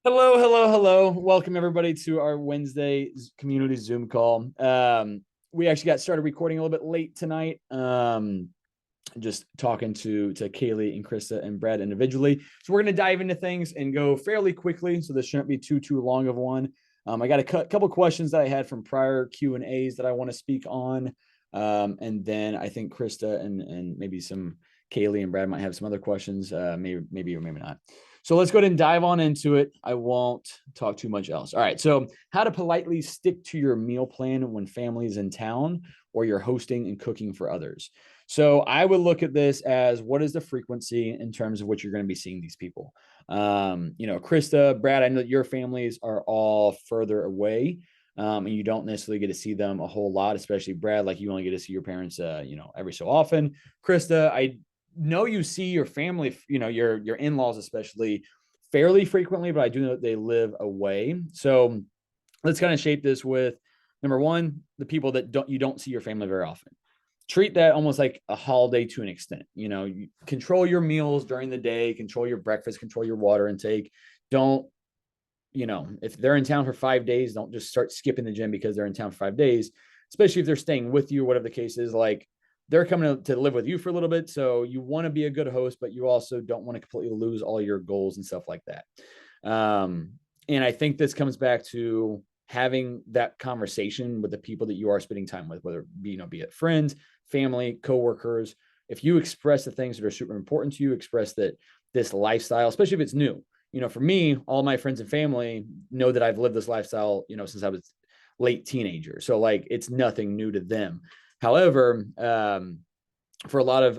Hello, hello, hello. Welcome everybody to our Wednesday community Zoom call. We actually got started recording a little bit late tonight. Just talking to Kaylee and Krista and Brad individually. So we're going to dive into things and go fairly quickly. So this shouldn't be too long of one. I got a couple questions that I had from prior Q&As that I want to speak on. And then I think Krista and maybe some Kaylee and Brad might have some other questions, maybe or maybe not. So let's go ahead and dive on into it. I won't talk too much else. All right. So how to politely stick to your meal plan when family's in town or you're hosting and cooking for others. So I would look at this as what is the frequency in terms of what you're going to be seeing these people. Krista, Brad, I know that your families are all further away. And you don't necessarily get to see them a whole lot, especially Brad, like you only get to see your parents, every so often. Krista, I know you see your family, your in-laws especially fairly frequently, but I do know that they live away. So let's kind of shape this with number one, the people that you don't see your family very often. Treat that almost like a holiday to an extent. You control your meals during the day, control your breakfast, control your water intake. Don't, if they're in town for 5 days, don't just start skipping the gym because they're in town for 5 days, especially if they're staying with you, whatever the case is. Like, they're coming to live with you for a little bit. So you want to be a good host, but you also don't want to completely lose all your goals and stuff like that. And I think this comes back to having that conversation with the people that you are spending time with, whether it be it friends, family, coworkers. If you express the things that are super important to you, express that this lifestyle, especially if it's new. For me, all my friends and family know that I've lived this lifestyle, since I was late teenager. So like it's nothing new to them. However, for a lot of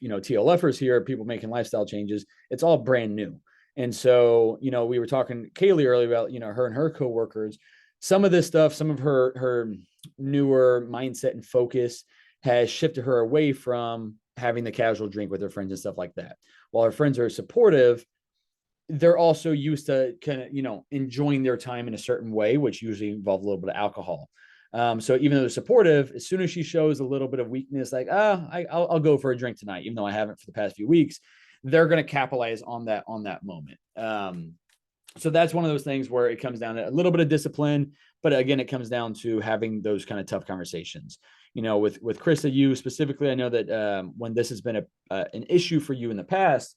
TLFers here, people making lifestyle changes, it's all brand new. And so, we were talking to Kaylee earlier about, her and her coworkers. Some of this stuff, some of her newer mindset and focus has shifted her away from having the casual drink with her friends and stuff like that. While her friends are supportive, they're also used to kind of, enjoying their time in a certain way, which usually involves a little bit of alcohol. So even though they're supportive, as soon as she shows a little bit of weakness, like, I'll go for a drink tonight, even though I haven't for the past few weeks, they're going to capitalize on that moment. So that's one of those things where it comes down to a little bit of discipline, but again, it comes down to having those kind of tough conversations. With Krista, you specifically, I know that when this has been an issue for you in the past,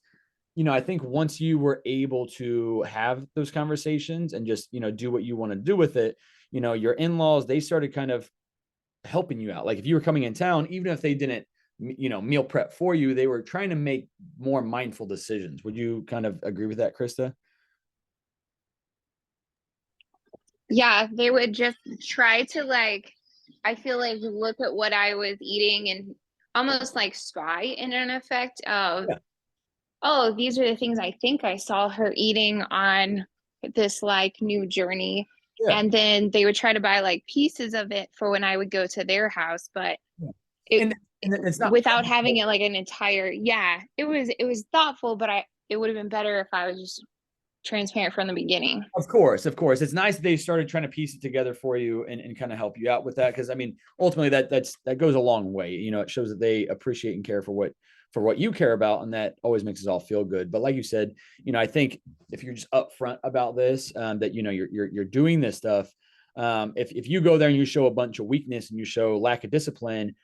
I think once you were able to have those conversations and just, do what you want to do with it, your in-laws, they started kind of helping you out. Like if you were coming in town, even if they didn't, meal prep for you, they were trying to make more mindful decisions. Would you kind of agree with that, Krista? Yeah, they would just try to I feel like look at what I was eating and almost like spy in an effect of, Yeah. oh, these are the things I think I saw her eating on this new journey. Yeah. And then they would try to buy pieces of it for when I would go to their house, but Yeah. it And it's not without having it like an entire, yeah, it was thoughtful, but it would have been better if I was just transparent from the beginning. Of course, of course. It's nice that they started trying to piece it together for you and kind of help you out with that. Cause I mean, ultimately that goes a long way. It shows that they appreciate and care for what you care about. And that always makes us all feel good. But like you said, I think if you're just upfront about this, that, you're doing this stuff. If you go there and you show a bunch of weakness and you show lack of discipline,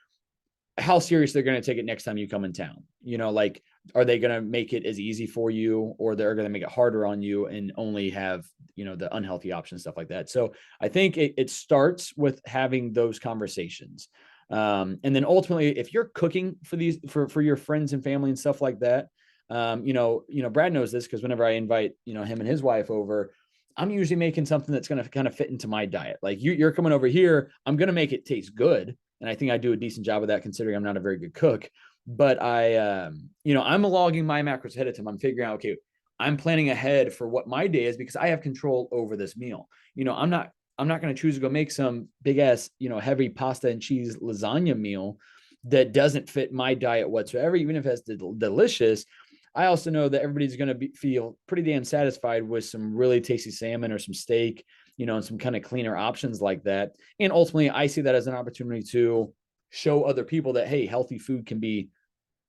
how serious they're going to take it next time you come in town. Like, are they going to make it as easy for you, or they're going to make it harder on you and only have, the unhealthy options, stuff like that. So I think it starts with having those conversations. And then ultimately, if you're cooking for your friends and family and stuff like that, Brad knows this because whenever I invite, him and his wife over, I'm usually making something that's going to kind of fit into my diet. Like you're coming over here, I'm going to make it taste good. And I think I do a decent job of that considering I'm not a very good cook. But I'm logging my macros ahead of time. I'm figuring out, okay, I'm planning ahead for what my day is because I have control over this meal. I'm not going to choose to go make some big ass, heavy pasta and cheese lasagna meal that doesn't fit my diet whatsoever, even if it's delicious. I also know that everybody's going to feel pretty damn satisfied with some really tasty salmon or some steak, and some kind of cleaner options like that. And ultimately, I see that as an opportunity to show other people that, hey, healthy food can be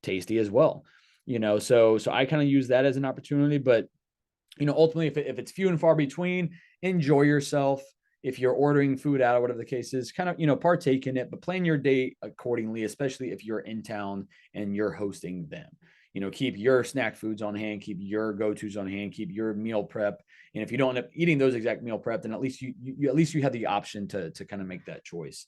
tasty as well. So I kind of use that as an opportunity. But ultimately, if it's few and far between, enjoy yourself. If you're ordering food out or whatever the case is, kind of, partake in it, but plan your day accordingly, especially if you're in town and you're hosting them. Keep your snack foods on hand, keep your go-tos on hand, keep your meal prep. And if you don't end up eating those exact meal prep, then at least you have the option to kind of make that choice.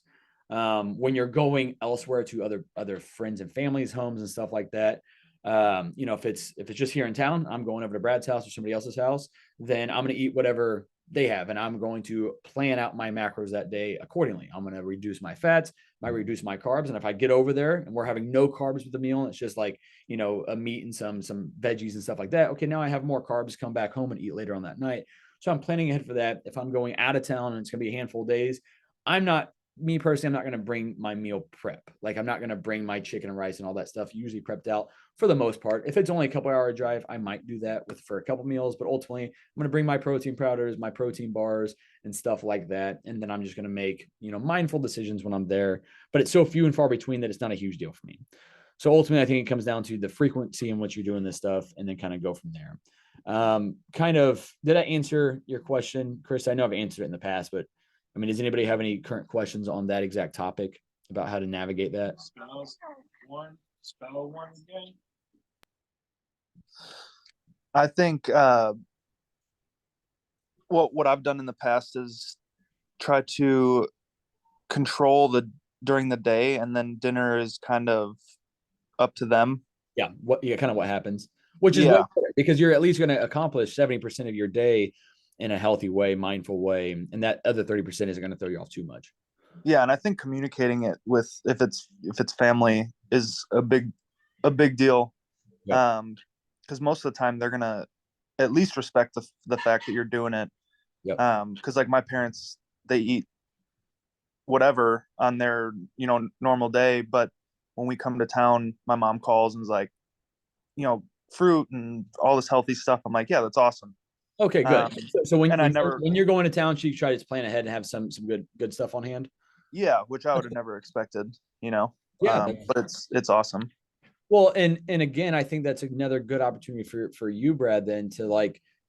When you're going elsewhere to other friends and families' homes and stuff like that, if it's just here in town, I'm going over to Brad's house or somebody else's house, then I'm going to eat whatever they have, and I'm going to plan out my macros that day accordingly. I'm going to reduce my fats, reduce my carbs, and if I get over there and we're having no carbs with the meal, and it's just like a meat and some veggies and stuff like that. Okay, now I have more carbs. Come back home and eat later on that night. So I'm planning ahead for that. If I'm going out of town and it's going to be a handful of days, me personally, I'm not going to bring my meal prep. Like, I'm not going to bring my chicken and rice and all that stuff usually prepped out for the most part. If it's only a couple hour drive, I might do that for a couple meals, but ultimately I'm going to bring my protein powders, my protein bars and stuff like that. And then I'm just going to make, mindful decisions when I'm there, but it's so few and far between that it's not a huge deal for me. So ultimately, I think it comes down to the frequency in which you're doing this stuff and then kind of go from there. Did I answer your question, Chris? I know I've answered it in the past, but does anybody have any current questions on that exact topic about how to navigate that? Spell one again. I think what I've done in the past is try to control during the day, and then dinner is kind of up to them. Yeah, kind of what happens, which is way better, because you're at least going to accomplish 70% of your day in a healthy way, mindful way, and that other 30% isn't going to throw you off too much. Yeah, and I think communicating it with if it's family is a big deal. Yep. Because most of the time they're gonna at least respect the fact that you're doing it. Yep. Because like my parents, they eat whatever on their normal day, but when we come to town, my mom calls and is like, fruit and all this healthy stuff. I'm like, yeah, that's awesome. Okay, good. So when you're going to town, you try to plan ahead and have some good stuff on hand. Yeah, which I would have never expected, Yeah, but it's awesome. Well, and again, I think that's another good opportunity for you, Brad, then to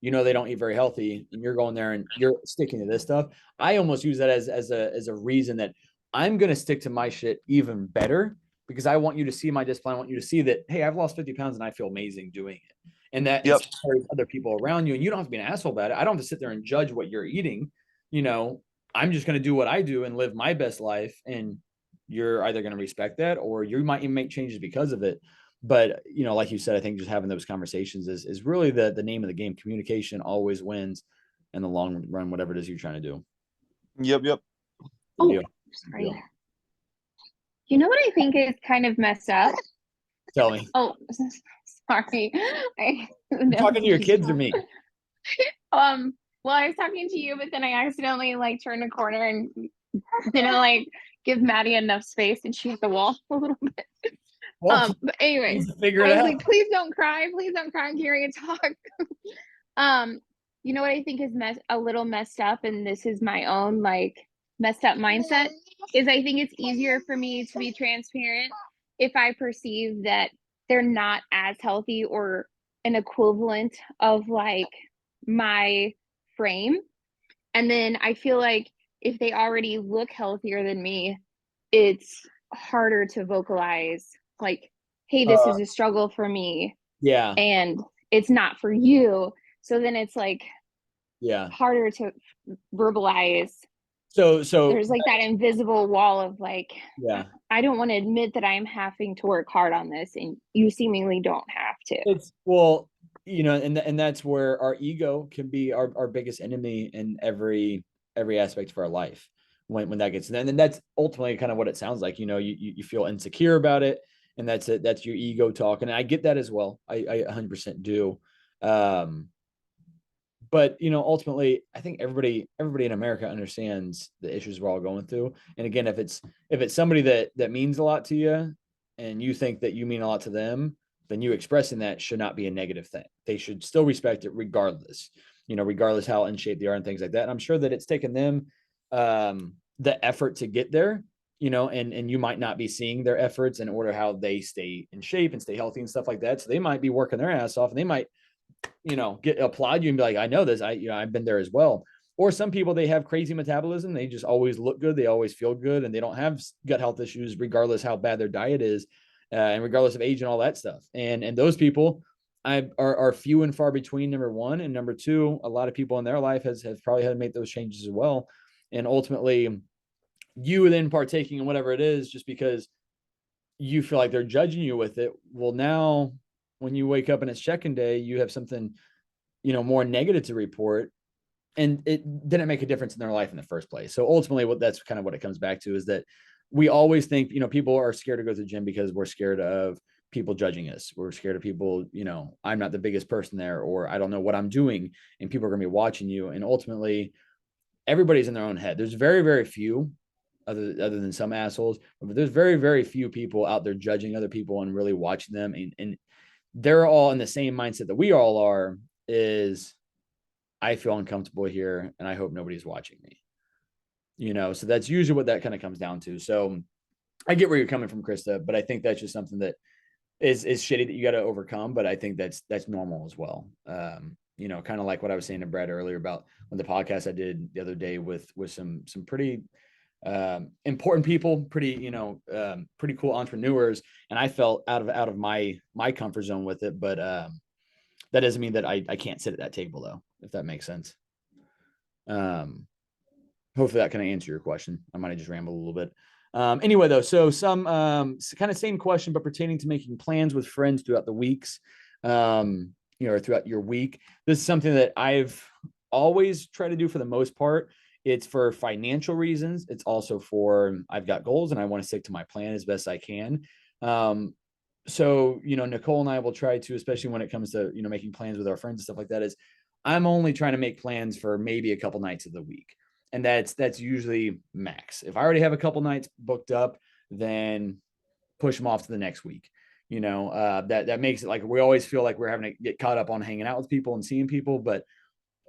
they don't eat very healthy, and you're going there and you're sticking to this stuff. I almost use that as a reason that I'm going to stick to my shit even better, because I want you to see my discipline. I want you to see that, hey, I've lost 50 pounds and I feel amazing doing it. And that inspires other people around you. And you don't have to be an asshole about it. I don't have to sit there and judge what you're eating. I'm just going to do what I do and live my best life. And you're either going to respect that, or you might even make changes because of it. But, like you said, I think just having those conversations is really the name of the game. Communication always wins in the long run, whatever it is you're trying to do. Yep. Oh, sorry. You know what I think is kind of messed up? Tell me. Oh, sorry. You're talking to your kids or me? Well, I was talking to you, but then I accidentally turned a corner and didn't give Maddie enough space, and she hit the wall a little bit. Well, but anyway, I was like, please don't cry. I'm hearing a talk. You know what I think is a little messed up, and this is my own messed up mindset, is I think it's easier for me to be transparent if I perceive that they're not as healthy or an equivalent of my frame. And then I feel like if they already look healthier than me, it's harder to vocalize hey, this is a struggle for me. Yeah. And it's not for you. So then it's harder to verbalize. So there's that invisible wall of yeah, I don't want to admit that I'm having to work hard on this, and you seemingly don't have to. And that's where our ego can be our biggest enemy in every aspect of our life when that gets, and then that's ultimately kind of what it sounds like. You feel insecure about it, and that's it. That's your ego talking. And I get that as well. I 100% do. But ultimately, I think everybody in America understands the issues we're all going through. And again, if it's somebody that means a lot to you, and you think that you mean a lot to them, then you expressing that should not be a negative thing. They should still respect it regardless. Regardless how in shape they are and things like that. And I'm sure that it's taken them the effort to get there. And you might not be seeing their efforts in order how they stay in shape and stay healthy and stuff like that. So they might be working their ass off, and they might applaud you and be like, I know this, I've been there as well. Or some people, they have crazy metabolism. They just always look good. They always feel good, and they don't have gut health issues, regardless how bad their diet is, and regardless of age and all that stuff. And those people are few and far between, number one. And number two, a lot of people in their life have probably had to make those changes as well. And ultimately, you then partaking in whatever it is just because you feel like they're judging you with it. Well, now when you wake up and it's check-in day, you have something, more negative to report, and it didn't make a difference in their life in the first place. So ultimately, that's kind of what it comes back to, is that we always think, people are scared to go to the gym because we're scared of people judging us. We're scared of people, I'm not the biggest person there, or I don't know what I'm doing, and people are going to be watching you. And ultimately, everybody's in their own head. There's very, very few, other than some assholes, but there's very, very few people out there judging other people and really watching them. And they're all in the same mindset that we all are, is I feel uncomfortable here and I hope nobody's watching me. So that's usually what that kind of comes down to. So I get where you're coming from, Krista, but I think that's just something that is shitty that you got to overcome. But I think that's normal as well. Kind of like what I was saying to Brad earlier about when the podcast I did the other day with some pretty important people, pretty cool entrepreneurs. And I felt out of my comfort zone with it. But that doesn't mean that I can't sit at that table, though, if that makes sense. Hopefully that kind of answer your question. I might have just rambled a little bit. Anyway, though, so some kind of same question, but pertaining to making plans with friends throughout the weeks, or throughout your week. This is something that I've always tried to do for the most part. It's for financial reasons. It's also for, I've got goals and I want to stick to my plan as best I can. So, Nicole and I will try to, especially when it comes to, making plans with our friends and stuff like that, is I'm only trying to make plans for maybe a couple nights of the week. And that's usually max. If I already have a couple nights booked up, then push them off to the next week. That makes it like we always feel like we're having to get caught up on hanging out with people and seeing people. But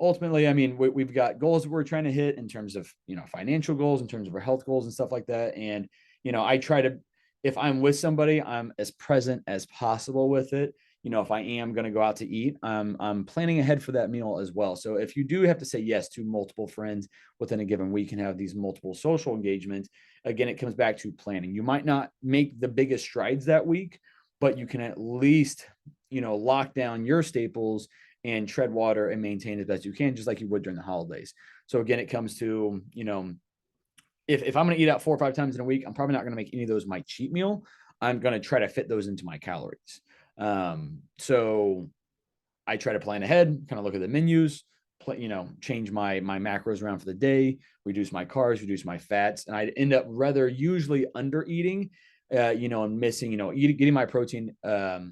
ultimately, I mean, we've got goals that we're trying to hit in terms of, financial goals, in terms of our health goals and stuff like that. And, I try to, if I'm with somebody, I'm as present as possible with it. If I am going to go out to eat, I'm planning ahead for that meal as well. So if you do have to say yes to multiple friends within a given week and have these multiple social engagements, again, it comes back to planning. You might not make the biggest strides that week, but you can at least, lock down your staples and tread water and maintain as best you can, just like you would during the holidays. So again, it comes to, if I'm going to eat out 4 or 5 times in a week, I'm probably not going to make any of those my cheat meal. I'm going to try to fit those into my calories. So I try to plan ahead, kind of look at the menus, change my macros around for the day, reduce my carbs, reduce my fats. And I'd end up rather usually under eating, and missing, getting my protein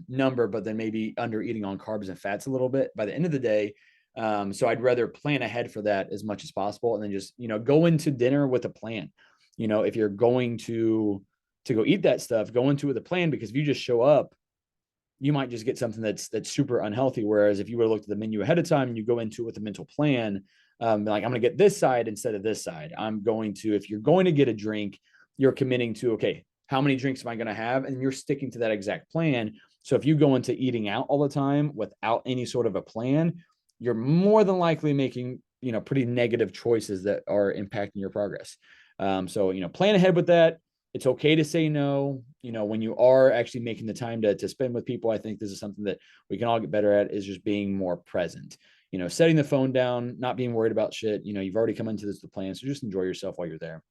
number, but then maybe under eating on carbs and fats a little bit by the end of the day. So I'd rather plan ahead for that as much as possible. And then just, go into dinner with a plan. If you're going to go eat that stuff, go into it with a plan, because if you just show up, you might just get something that's super unhealthy. Whereas if you would have looked at the menu ahead of time and you go into it with a mental plan, like I'm going to get this side instead of this side. If you're going to get a drink, you're committing to, okay, how many drinks am I going to have? And you're sticking to that exact plan. So if you go into eating out all the time without any sort of a plan, you're more than likely making, pretty negative choices that are impacting your progress. So, plan ahead with that. It's okay to say no, when you are actually making the time to spend with people. I think this is something that we can all get better at, is just being more present, setting the phone down, not being worried about shit. You've already come into this with the plan. So just enjoy yourself while you're there.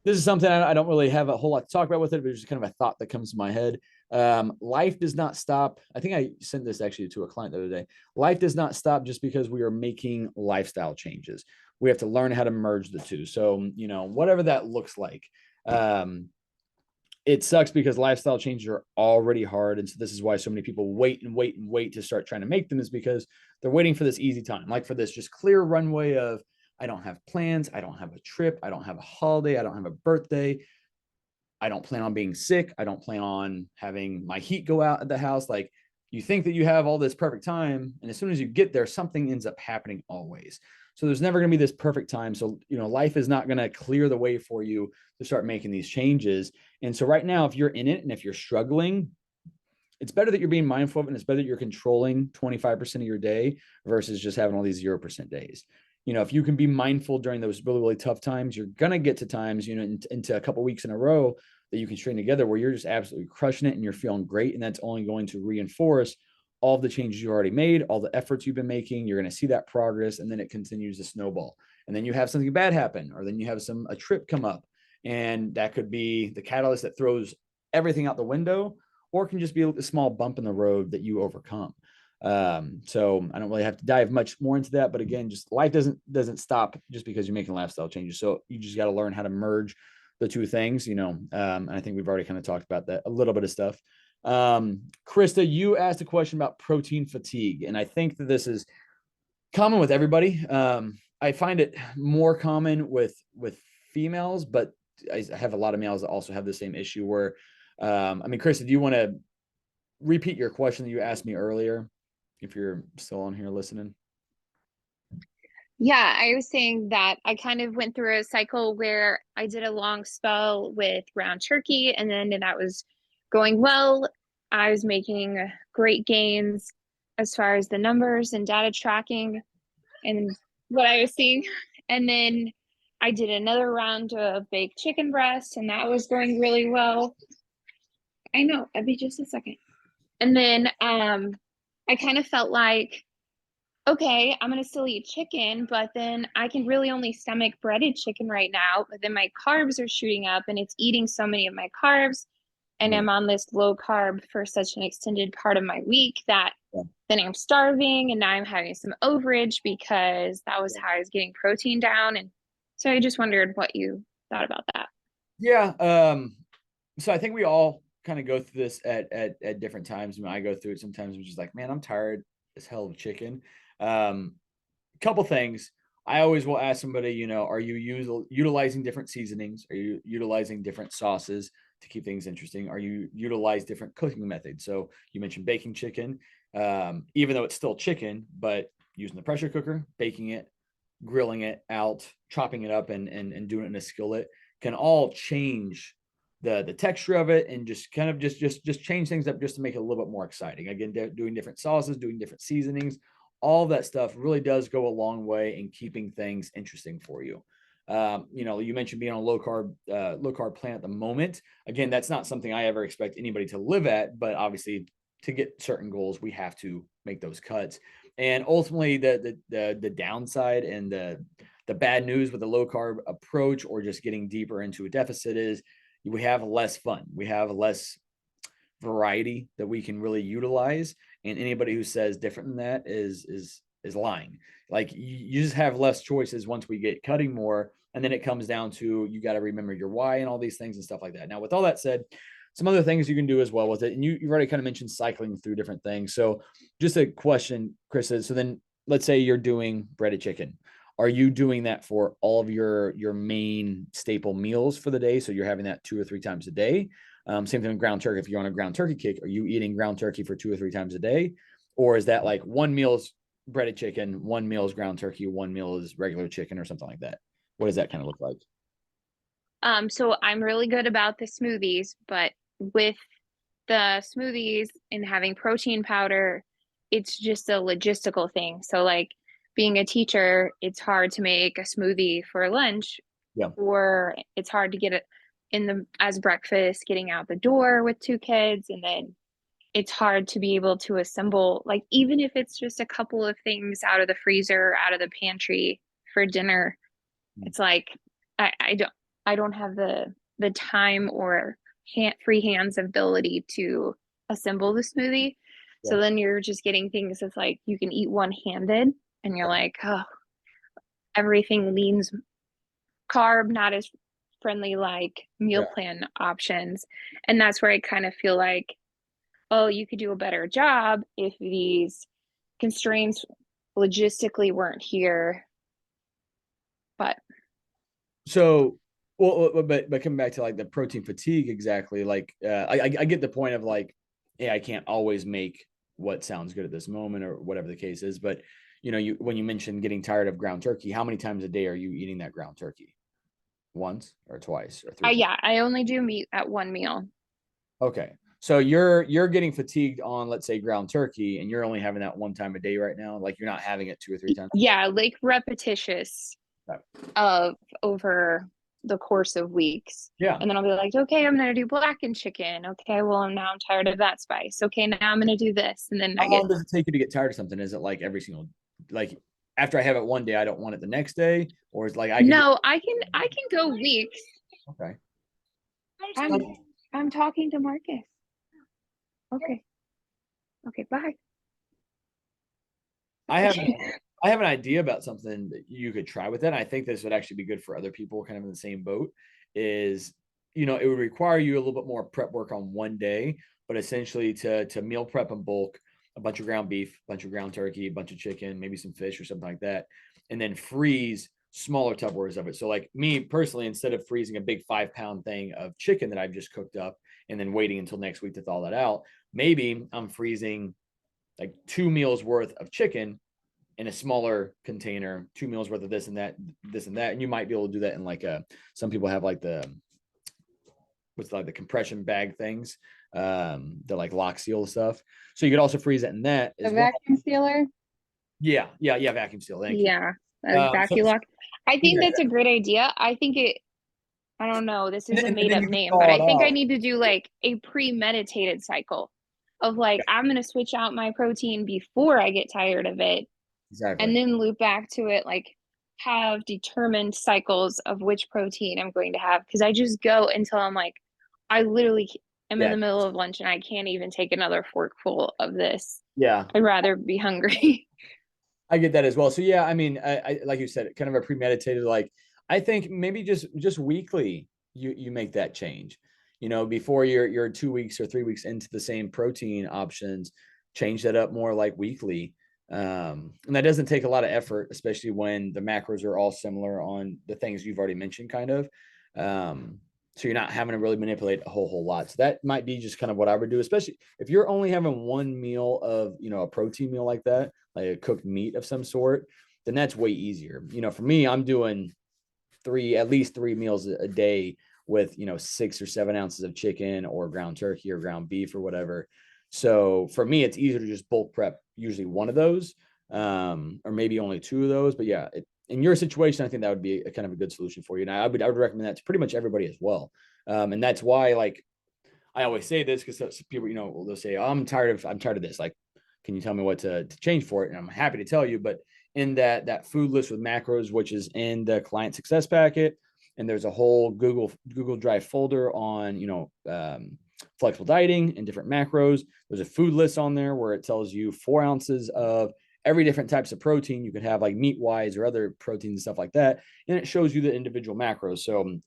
This is something I don't really have a whole lot to talk about with it, but it's just kind of a thought that comes to my head. Life does not stop. I think I sent this actually to a client the other day. Life does not stop just because we are making lifestyle changes. We have to learn how to merge the two. So, whatever that looks like. It sucks because lifestyle changes are already hard. And so this is why so many people wait to start trying to make them, is because they're waiting for this easy time, like for this just clear runway of, I don't have plans. I don't have a trip. I don't have a holiday. I don't have a birthday. I don't plan on being sick. I don't plan on having my heat go out at the house. Like, you think that you have all this perfect time, and as soon as you get there, something ends up happening always. So there's never going to be this perfect time. So, life is not going to clear the way for you to start making these changes. And so right now, if you're in it and if you're struggling, it's better that you're being mindful of it, and it's better that you're controlling 25% of your day versus just having all these 0% days. If you can be mindful during those really, really tough times, you're going to get to times, into a couple weeks in a row that you can string together where you're just absolutely crushing it and you're feeling great. And that's only going to reinforce all of the changes you already made, all the efforts you've been making. You're going to see that progress, and then it continues to snowball. And then you have something bad happen, or then you have a trip come up, and that could be the catalyst that throws everything out the window, or it can just be a small bump in the road that you overcome. So I don't really have to dive much more into that, but again, just life doesn't stop just because you're making lifestyle changes. So you just got to learn how to merge the two things, and I think we've already kind of talked about that, a little bit of stuff. Krista, you asked a question about protein fatigue, and I think that this is common with everybody. I find it more common with females, but I have a lot of males that also have the same issue where, Krista, do you want to repeat your question that you asked me earlier, if you're still on here listening? Yeah, I was saying that I kind of went through a cycle where I did a long spell with ground turkey, and then that was going well. I was making great gains as far as the numbers and data tracking and what I was seeing. And then I did another round of baked chicken breast, and that was going really well. I know, it'd be just a second. And then I kind of felt like, okay, I'm going to still eat chicken, but then I can really only stomach breaded chicken right now. But then my carbs are shooting up and it's eating so many of my carbs. And I'm on this low carb for such an extended part of my week that then I'm starving, and now I'm having some overage because that was how I was getting protein down. And so I just wondered what you thought about that. Yeah. So I think we all kind of go through this at different times. I go through it sometimes. I'm just like, man, I'm tired as hell of chicken. Couple things. I always will ask somebody, are you utilizing different seasonings? Are you utilizing different sauces to keep things interesting? Are you utilize different cooking methods? So you mentioned baking chicken, even though it's still chicken, but using the pressure cooker, baking it, grilling it out, chopping it up, and doing it in a skillet can all change the texture of it, and just kind of just change things up just to make it a little bit more exciting. Again, doing different sauces, doing different seasonings, all that stuff really does go a long way in keeping things interesting for you. You mentioned being on a low carb plan at the moment. Again, that's not something I ever expect anybody to live at, but obviously to get certain goals, we have to make those cuts. And ultimately the downside and the bad news with the low carb approach, or just getting deeper into a deficit, is we have less fun. We have less variety that we can really utilize. And anybody who says different than that is lying. Like, you just have less choices once we get cutting more. And then it comes down to, you got to remember your why and all these things and stuff like that. Now, with all that said, some other things you can do as well with it. And you've already kind of mentioned cycling through different things. So just a question, Chris, so then let's say you're doing breaded chicken. Are you doing that for all of your main staple meals for the day? So you're having that 2 or 3 times a day. Same thing with ground turkey. If you're on a ground turkey kick, are you eating ground turkey for 2 or 3 times a day? Or is that like one meal is breaded chicken, one meal is ground turkey, one meal is regular chicken, or something like that? What does that kind of look like? So I'm really good about the smoothies, but with the smoothies and having protein powder, it's just a logistical thing. So like being a teacher, it's hard to make a smoothie for lunch, or it's hard to get it as breakfast, getting out the door with 2 kids. And then it's hard to be able to assemble, like, even if it's just a couple of things out of the freezer, out of the pantry for dinner, it's like, I don't have the time or free hands ability to assemble the smoothie. So then you're just getting things that's like you can eat one-handed, and you're like, oh, everything leans carb, not as friendly like meal plan options. And that's where I kind of feel like, oh, you could do a better job if these constraints logistically weren't here. But so, well, but coming back to like the protein fatigue, exactly. Like, I get the point of like, yeah, I can't always make what sounds good at this moment, or whatever the case is. But when you mentioned getting tired of ground turkey, how many times a day are you eating that ground turkey? Once or twice or 3 times? Yeah, I only do meat at one meal. Okay. So you're getting fatigued on, let's say, ground turkey, and you're only having that one time a day right now. Like you're not having it 2 or 3 times. Yeah, like repetitious of over the course of weeks. Yeah. And then I'll be like, okay, I'm gonna do blackened chicken. Okay, well now I'm tired of that spice. Okay, now I'm gonna do this. And then how long does it take you to get tired of something? Is it like every single, like after I have it one day, I don't want it the next day, or it's like I can go weeks. Okay. I'm talking to Marcus. Okay. Okay, bye. I have an idea about something that you could try with that. I think this would actually be good for other people kind of in the same boat. Is, it would require you a little bit more prep work on one day, but essentially to meal prep in bulk, a bunch of ground beef, a bunch of ground turkey, a bunch of chicken, maybe some fish or something like that, and then freeze smaller Tupperwares of it. So like me personally, instead of freezing a big 5-pound thing of chicken that I've just cooked up and then waiting until next week to thaw that out, maybe I'm freezing like 2 meals worth of chicken in a smaller container, 2 meals worth of this and that. And you might be able to do that in like some people have like the compression bag things, the like lock seal stuff. So you could also freeze it in that. The vacuum sealer. Yeah, vacuum seal. Thank you. Yeah, vacuum lock. I think that's a great idea. I don't know, this is a made up name, but I think I need to do like a premeditated cycle of like, I'm going to switch out my protein before I get tired of it. Exactly. And then loop back to it, like have determined cycles of which protein I'm going to have. Cause I just go until I'm like, I literally am in the middle of lunch and I can't even take another forkful of this. Yeah. I'd rather be hungry. I get that as well. So yeah, I mean, I like you said, kind of a premeditated, like, I think maybe just weekly you make that change, before you're 2 weeks or 3 weeks into the same protein options, change that up more like weekly. And that doesn't take a lot of effort, especially when the macros are all similar on the things you've already mentioned, kind of. So you're not having to really manipulate a whole lot. So that might be just kind of what I would do, especially if you're only having one meal of, a protein meal like that, like a cooked meat of some sort, then that's way easier. For me, I'm doing at least 3 meals a day with, 6 or 7 ounces of chicken or ground turkey or ground beef or whatever. So for me, it's easier to just bulk prep usually one of those, or maybe only 2 of those. But yeah, in your situation, I think that would be a kind of a good solution for you. And I would recommend that to pretty much everybody as well. And that's why, like, I always say this because people, they'll say, oh, I'm tired of this. Like, can you tell me what to change for it? And I'm happy to tell you, but in that food list with macros, which is in the client success packet, and there's a whole Google Drive folder on, flexible dieting and different macros. There's a food list on there where it tells you 4 ounces of every different types of protein you could have, like meat wise or other proteins and stuff like that. And it shows you the individual macros. So,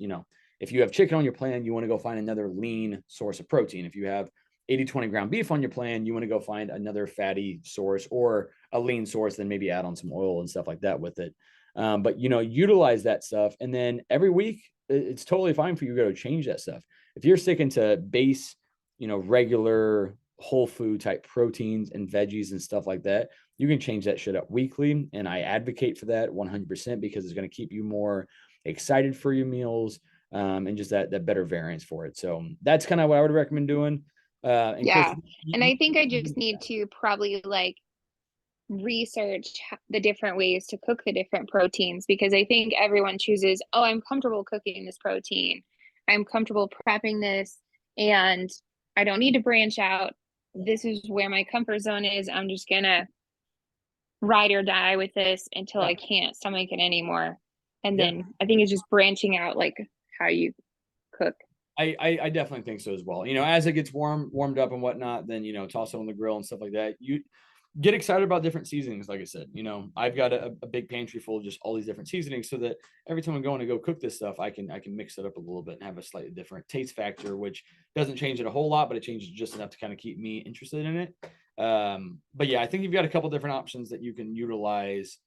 if you have chicken on your plan, you want to go find another lean source of protein. If you have 80-20 ground beef on your plan, you want to go find another fatty source or a lean source, then maybe add on some oil and stuff like that with it. But, utilize that stuff. And then every week, it's totally fine for you to go change that stuff. If you're sticking to base, regular whole food type proteins and veggies and stuff like that, you can change that shit up weekly. And I advocate for that 100% because it's going to keep you more excited for your meals, and just that better variance for it. So that's kind of what I would recommend doing. And yeah. And I think I just need to probably like research the different ways to cook the different proteins, because I think everyone chooses, oh, I'm comfortable cooking this protein, I'm comfortable prepping this, and I don't need to branch out. This is where my comfort zone is. I'm just gonna ride or die with this until I can't stomach it anymore. And then I think it's just branching out like how you cook. I definitely think so as well. As it gets warmed up and whatnot, then, toss it on the grill and stuff like that. You get excited about different seasonings. Like I said, I've got a big pantry full of just all these different seasonings, so that every time I'm going to go cook this stuff, I can mix it up a little bit and have a slightly different taste factor, which doesn't change it a whole lot, but it changes just enough to kind of keep me interested in it. But yeah, I think you've got a couple different options that you can utilize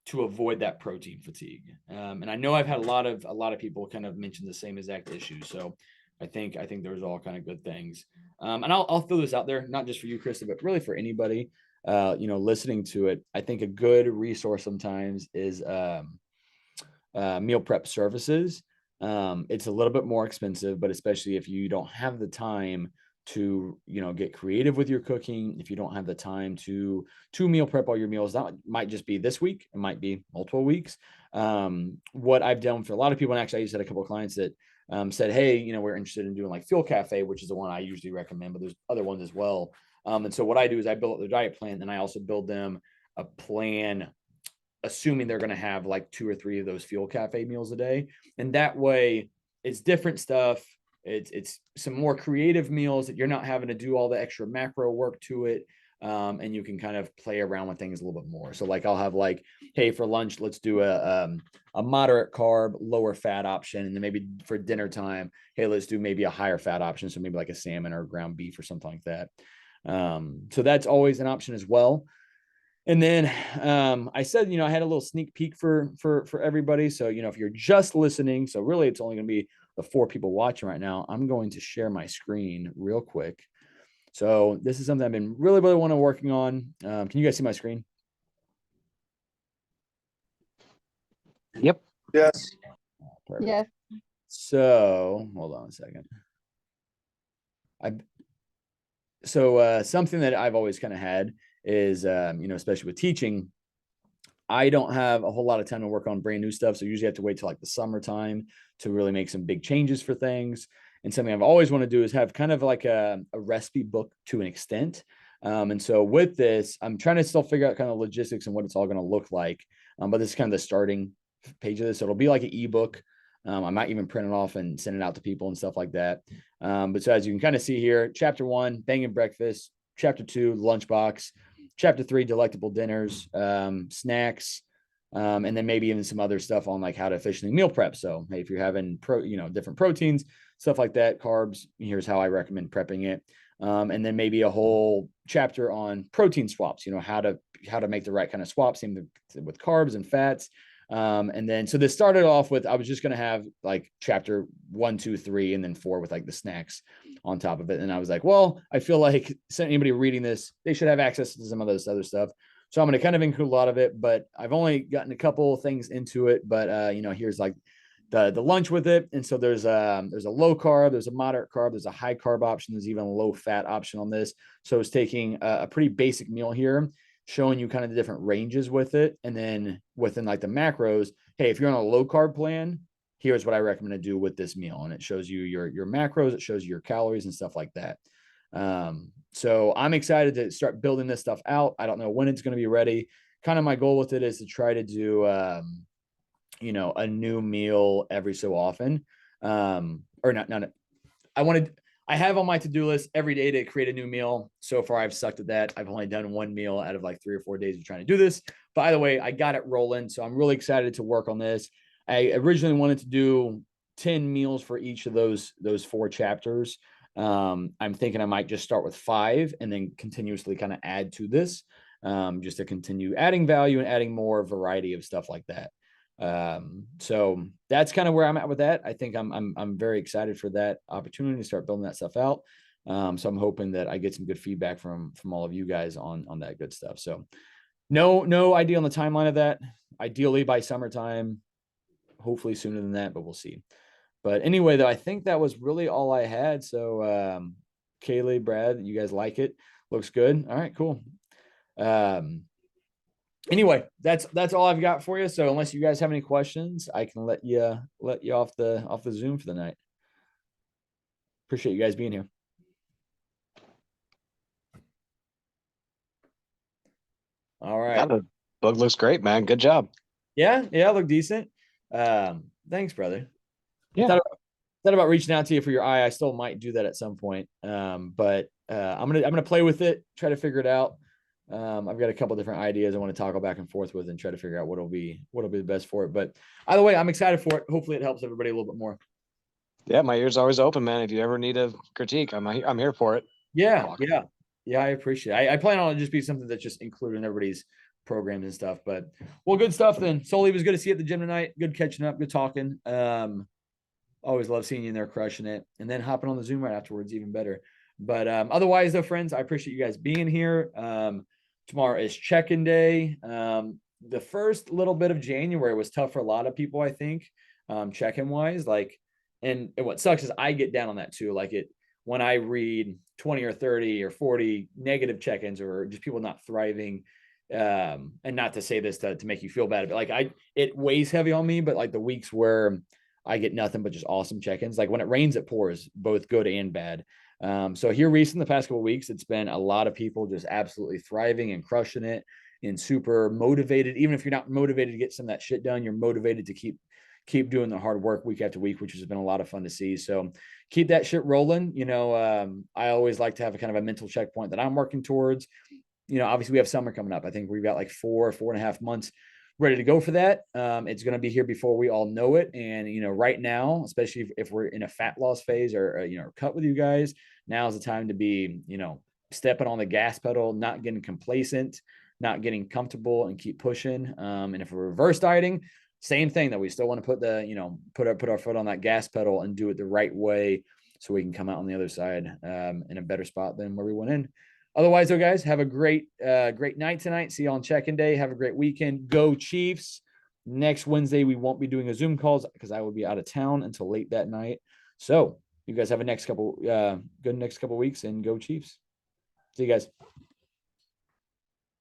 to avoid that protein fatigue. And I know I've had a lot of people kind of mention the same exact issue. So I think those are all kind of good things. And I'll throw this out there, not just for you, Krista, but really for anybody, listening to it. I think a good resource sometimes is meal prep services. It's a little bit more expensive, but especially if you don't have the time to, get creative with your cooking. If you don't have the time to meal prep all your meals, that might just be this week. It might be multiple weeks. What I've done for a lot of people, and actually I just had a couple of clients that said, hey, we're interested in doing like Fuel Cafe, which is the one I usually recommend, but there's other ones as well. And so what I do is I build up their diet plan, and I also build them a plan, assuming they're going to have like 2 or 3 of those Fuel Cafe meals a day. And that way it's different stuff. It's some more creative meals that you're not having to do all the extra macro work to it. And you can kind of play around with things a little bit more. So like I'll have like, hey, for lunch, let's do a moderate carb, lower fat option. And then maybe for dinner time, hey, let's do maybe a higher fat option. So maybe like a salmon or ground beef or something like that. So that's always an option as well. And then I said, I had a little sneak peek for everybody. So, if you're just listening, so really it's only going to be the 4 people watching right now. I'm going to share my screen real quick. So this is something I've been really working on. Can you guys see my screen? Yep. Yes. Perfect. Yes. So hold on a second. Something that I've always kind of had is, especially with teaching, I don't have a whole lot of time to work on brand new stuff. So usually I have to wait till like the summertime to really make some big changes for things. And something I've always wanted to do is have kind of like a recipe book to an extent. And so with this, I'm trying to still figure out kind of logistics and what it's all going to look like. But this is kind of the starting page of this. So it'll be like an ebook. I might even print it off and send it out to people and stuff like that. But so as you can kind of see here, chapter 1, banging breakfast, chapter 2, lunchbox, chapter 3, delectable dinners, snacks, and then maybe even some other stuff on like how to efficiently meal prep. So hey, if you're having different proteins, stuff like that, carbs, here's how I recommend prepping it. And then maybe a whole chapter on protein swaps, how to make the right kind of swaps, same with carbs and fats. And then, so this started off with, I was just going to have like chapter 1, 2, 3, and then 4 with like the snacks on top of it. And I was like, well, I feel like anybody reading this, they should have access to some of this other stuff. So I'm going to kind of include a lot of it, but I've only gotten a couple things into it, but here's like the lunch with it. And so there's a low carb, there's a moderate carb, there's a high carb option. There's even a low fat option on this. So it's taking a pretty basic meal here, showing you kind of the different ranges with it. And then within like the macros, hey, if you're on a low carb plan, here's what I recommend to do with this meal. And it shows you your macros, it shows you your calories and stuff like that. So I'm excited to start building this stuff out. I don't know when it's going to be ready. Kind of my goal with it is to try to do, a new meal every so often. I have on my to-do list every day to create a new meal. So far, I've sucked at that. I've only done 1 meal out of like 3 or 4 days of trying to do this. By the way, I got it rolling. So I'm really excited to work on this. I originally wanted to do 10 meals for each of those 4 chapters. I'm thinking I might just start with 5 and then continuously kind of add to this, just to continue adding value and adding more variety of stuff like that. So that's kind of where I'm at with that. I think I'm very excited for that opportunity to start building that stuff out. So I'm hoping that I get some good feedback from all of you guys on that good stuff. So no idea on the timeline of that. Ideally by summertime, hopefully sooner than that, but we'll see. But anyway, though, I think that was really all I had. So, Kaylee, Brad, you guys like it? Looks good. All right, cool. Anyway, that's all I've got for you. So unless you guys have any questions, I can let you off the Zoom for the night. Appreciate you guys being here. All right. Yeah, the book looks great, man. Good job. Yeah, look decent. Thanks, brother. Yeah. Thought about reaching out to you for your eye. I still might do that at some point. But I'm gonna play with it, try to figure it out. I've got a couple different ideas I want to toggle back and forth with and try to figure out what'll be the best for it. But either way, I'm excited for it. Hopefully it helps everybody a little bit more. Yeah, my ear's always open, man. If you ever need a critique, I'm here for it. Yeah. I appreciate it. I plan on it just be something that's just included in everybody's programs and stuff. But well, good stuff then. Sully, was good to see you at the gym tonight. Good catching up, good talking. Always love seeing you in there crushing it. And then hopping on the Zoom right afterwards, even better. But otherwise though, friends, I appreciate you guys being here. Tomorrow is check-in day. The first little bit of January was tough for a lot of people, I think, check-in wise. And what sucks is I get down on that too. Like when I read 20 or 30 or 40 negative check-ins or just people not thriving. And not to say this to make you feel bad, but like it weighs heavy on me, but like the weeks where I get nothing but just awesome check-ins, like when it rains, it pours, both good and bad. So here recently, the past couple of weeks, it's been a lot of people just absolutely thriving and crushing it and super motivated. Even if you're not motivated to get some of that shit done, you're motivated to keep doing the hard work week after week, which has been a lot of fun to see. So keep that shit rolling. I always like to have a kind of a mental checkpoint that I'm working towards. Obviously we have summer coming up. I think we've got like 4.5 months ready to go for that. It's going to be here before we all know it. And, right now, especially if we're in a fat loss phase or cut with you guys, now is the time to be, stepping on the gas pedal, not getting complacent, not getting comfortable, and keep pushing. And if we're reverse dieting, same thing, that we still want to put our foot on that gas pedal and do it the right way so we can come out on the other side in a better spot than where we went in. Otherwise, though, guys, have a great night tonight. See you on check-in day. Have a great weekend. Go Chiefs. Next Wednesday, we won't be doing a Zoom calls because I will be out of town until late that night. So you guys have a good next couple weeks, and go Chiefs. See you guys.